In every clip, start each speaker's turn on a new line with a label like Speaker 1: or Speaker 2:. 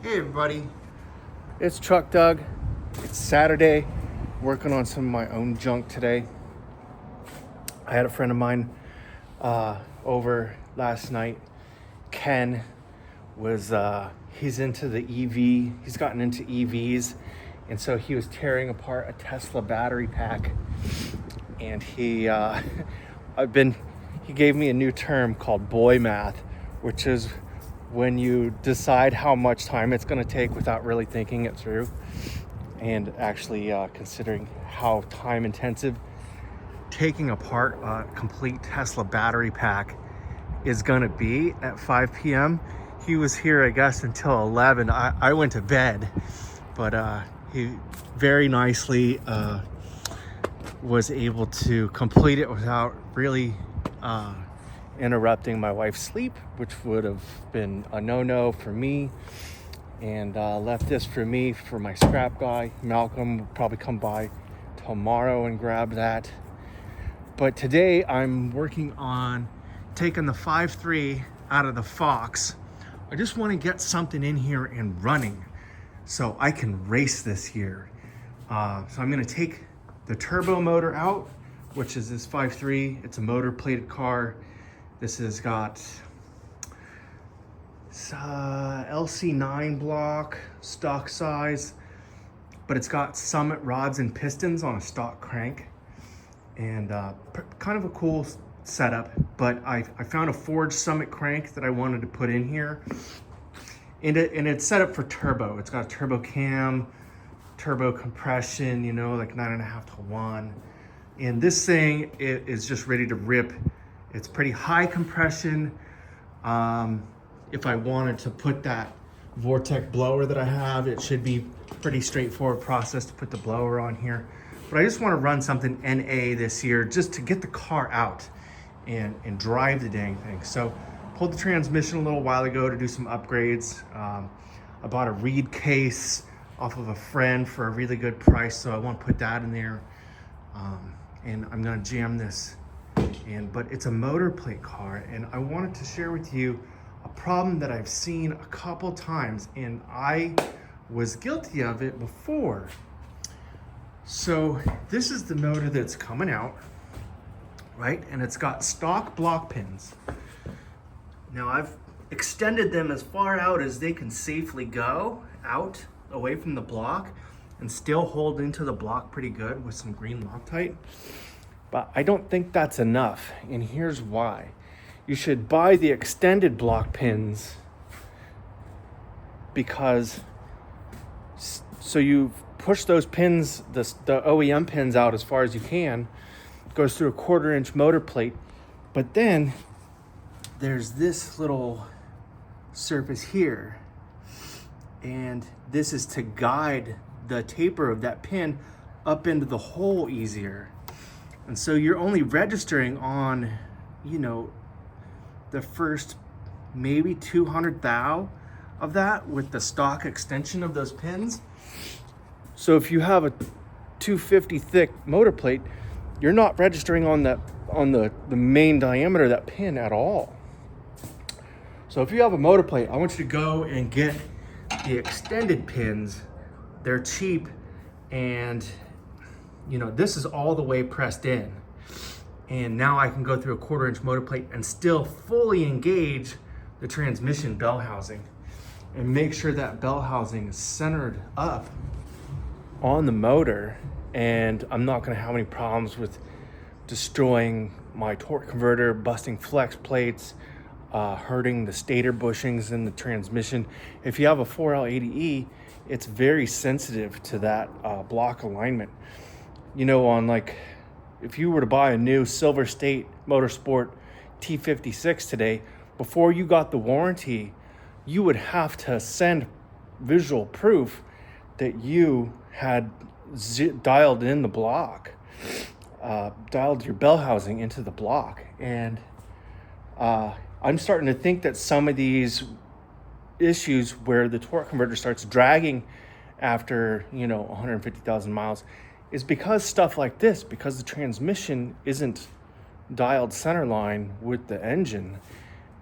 Speaker 1: Hey everybody.
Speaker 2: It's Truck Doug. It's Saturday. Working on some of my own junk today. I had a friend of mine over last night. Ken was he's into the EV. He's gotten into EVs, and so he was tearing apart a Tesla battery pack. And he he gave me a new term called boy math, which is when you decide how much time it's going to take without really thinking it through and actually considering how time intensive taking apart a complete Tesla battery pack is going to be at 5 p.m. He was here, I guess, until 11. I went to bed, but he very nicely was able to complete it without really interrupting my wife's sleep, which would have been a no-no for me, and left this for me for my scrap guy. Malcolm will probably come by tomorrow and grab that. But today I'm working on taking the 5.3 out of the Fox. I just want to get something in here and running so I can race this year. So I'm going to take the turbo motor out, which is this 5.3. It's a motor plated car. This has got LC9 block, stock size, but it's got Summit rods and pistons on a stock crank, and kind of a cool setup. But I found a forged Summit crank that I wanted to put in here, and it's set up for turbo. It's got a turbo cam, turbo compression, you know, like 9.5 to 1. And this thing is just ready to rip. It's pretty high compression. If I wanted to put that Vortec blower that I have, it should be pretty straightforward process to put the blower on here. But I just want to run something NA this year just to get the car out and drive the dang thing. So pulled the transmission a little while ago to do some upgrades. I bought a reed case off of a friend for a really good price, so I want to put that in there. And I'm gonna jam this in, but it's a motor plate car, and I wanted to share with you a problem that I've seen a couple times, and I was guilty of it before. So this is the motor that's coming out, right? And it's got stock block pins. Now I've extended them as far out as they can safely go out away from the block and still hold into the block pretty good with some green Loctite. But I don't think that's enough, and here's why. You should buy the extended block pins because so you push those pins, the OEM pins out as far as you can, goes through a 1/4-inch motor plate, but then there's this little surface here, and this is to guide the taper of that pin up into the hole easier. And so you're only registering on, you know, the first maybe 200 thou of that with the stock extension of those pins. So if you have a 250 thick motor plate, you're not registering on the main diameter of that pin at all. So if you have a motor plate, I want you to go and get the extended pins. They're cheap, and you know, this is all the way pressed in. And now I can go through a 1/4-inch motor plate and still fully engage the transmission bell housing and make sure that bell housing is centered up on the motor. And I'm not gonna have any problems with destroying my torque converter, busting flex plates, hurting the stator bushings in the transmission. If you have a 4L80E, it's very sensitive to that block alignment. You know, on like, if you were to buy a new Silver State Motorsport T56 today, before you got the warranty, you would have to send visual proof that you had dialed in the block, dialed your bell housing into the block. And I'm starting to think that some of these issues where the torque converter starts dragging after, you know, 150,000 miles is because stuff like this, because the transmission isn't dialed center line with the engine,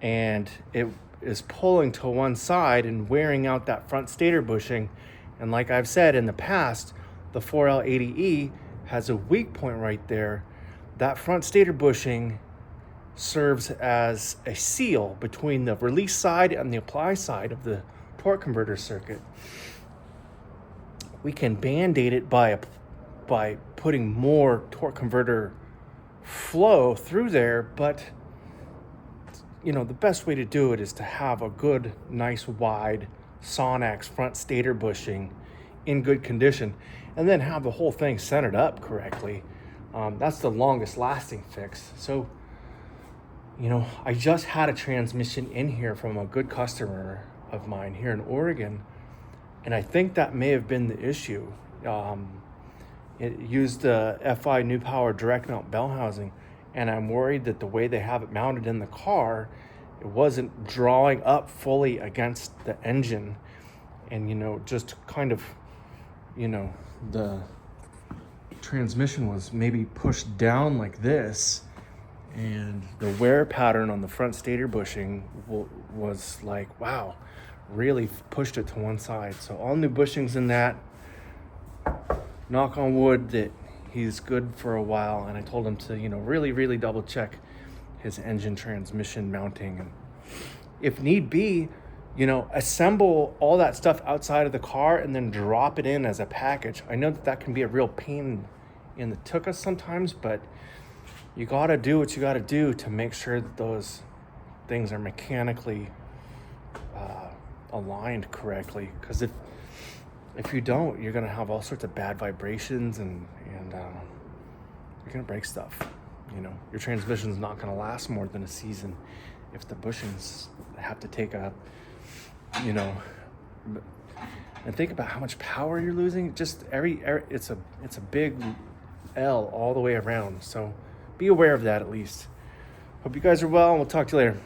Speaker 2: and it is pulling to one side and wearing out that front stator bushing. And like I've said in the past, the 4L80E has a weak point right there. That front stator bushing serves as a seal between the release side and the apply side of the torque converter circuit. We can band-aid it by putting more torque converter flow through there, but you know, the best way to do it is to have a good, nice, wide Sonax front stator bushing in good condition, and then have the whole thing centered up correctly. That's the longest lasting fix. So, you know, I just had a transmission in here from a good customer of mine here in Oregon, and I think that may have been the issue. It used the FI New Power direct mount bell housing, and I'm worried that the way they have it mounted in the car, it wasn't drawing up fully against the engine, and, you know, just kind of, you know, the transmission was maybe pushed down like this, and the wear pattern on the front stator bushing was like, wow, really pushed it to one side. So all new bushings in that. Knock on wood that he's good for a while, and I told him to, you know, really double check his engine transmission mounting, and if need be, you know, assemble all that stuff outside of the car and then drop it in as a package. I know that can be a real pain in the tuchus sometimes, but you gotta do what you gotta do to make sure that those things are mechanically aligned correctly, because if you don't, you're gonna have all sorts of bad vibrations, and you're gonna break stuff. You know, your transmission's not gonna last more than a season if the bushings have to take a, you know, and think about how much power you're losing. Just it's a big L all the way around. So be aware of that at least. Hope you guys are well, and we'll talk to you later.